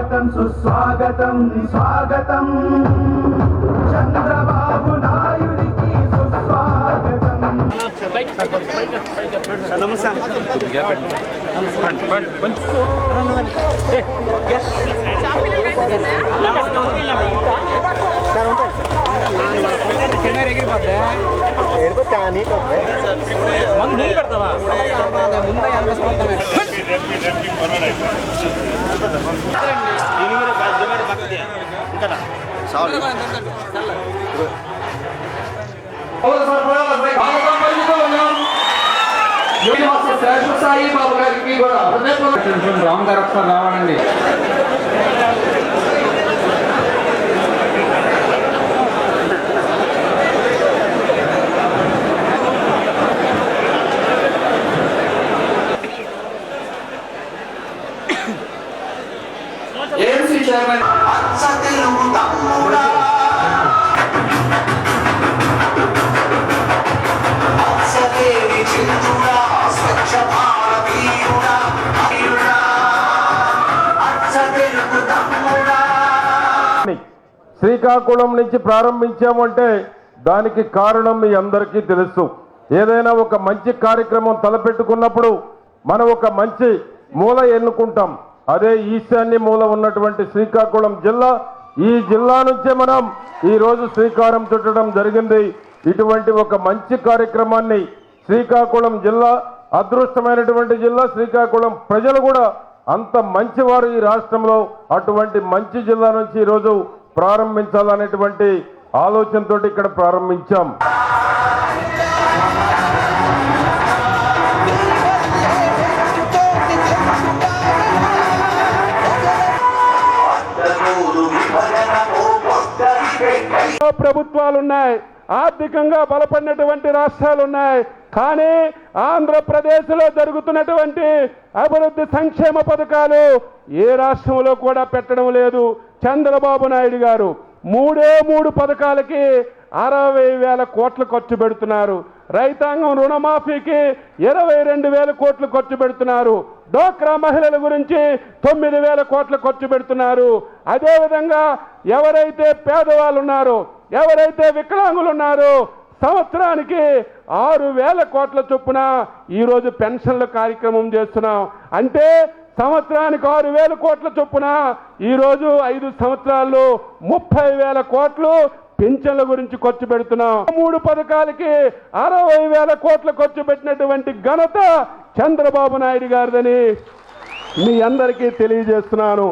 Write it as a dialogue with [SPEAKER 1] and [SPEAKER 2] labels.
[SPEAKER 1] స్వాగతం సుస్వాగతం స్వాగతం చంద్రబాబు నాయుడికి సుస్వాగతం.
[SPEAKER 2] సాయి బాబు గారికి కూడా రామ్ గారు ఒకసారి రావాలండి. ఏఎంసీ చైర్మన్
[SPEAKER 3] శ్రీకాకుళం నుంచి ప్రారంభించామంటే దానికి కారణం మీ అందరికీ తెలుసు. ఏదైనా ఒక మంచి కార్యక్రమం తలపెట్టుకున్నప్పుడు మనం ఒక మంచి మూల ఎన్నుకుంటాం. అదే ఈశాన్య మూల ఉన్నటువంటి శ్రీకాకుళం జిల్లా. ఈ జిల్లా నుంచే మనం ఈ రోజు శ్రీకారం చుట్టడం జరిగింది. ఇటువంటి ఒక మంచి కార్యక్రమాన్ని శ్రీకాకుళం జిల్లా అదృష్టమైనటువంటి జిల్లా. శ్రీకాకుళం ప్రజలు కూడా అంత మంచివారు ఈ రాష్ట్రంలో. అటువంటి మంచి జిల్లా నుంచి ఈరోజు ప్రారంభించాలనేటువంటి ఆలోచనతో ఇక్కడ ప్రారంభించాం.
[SPEAKER 4] ప్రభుత్వాలున్నాయి, ఆర్థికంగా బలపడినటువంటి రాష్ట్రాలున్నాయి. కానీ ఆంధ్రప్రదేశ్లో జరుగుతున్నటువంటి అభివృద్ధి సంక్షేమ పథకాలు ఏ రాష్ట్రంలో కూడా పెట్టడం లేదు. చంద్రబాబు నాయుడు గారు 3 పథకాలకి 60,000 కోట్లు ఖర్చు పెడుతున్నారు. రైతాంగం రుణమాఫీకి 22,000 కోట్లు ఖర్చు పెడుతున్నారు. డోక్రా మహిళల గురించి 9,000 కోట్లు ఖర్చు పెడుతున్నారు. అదేవిధంగా ఎవరైతే పేదవాళ్ళు ఉన్నారో, ఎవరైతే వికలాంగులు ఉన్నారో సంవత్సరానికి 6,000 కోట్ల చొప్పున ఈరోజు పెన్షన్ల కార్యక్రమం చేస్తున్నాం. అంటే సంవత్సరానికి 6,000 కోట్ల చొప్పున ఈరోజు 5 సంవత్సరాల్లో 30,000 కోట్లు పెన్షన్ల గురించి ఖర్చు పెడుతున్నాం. 3 పథకాలకి 60,000 కోట్లు ఖర్చు పెట్టినటువంటి ఘనత చంద్రబాబు నాయుడు గారిదని మీ అందరికీ తెలియజేస్తున్నాను.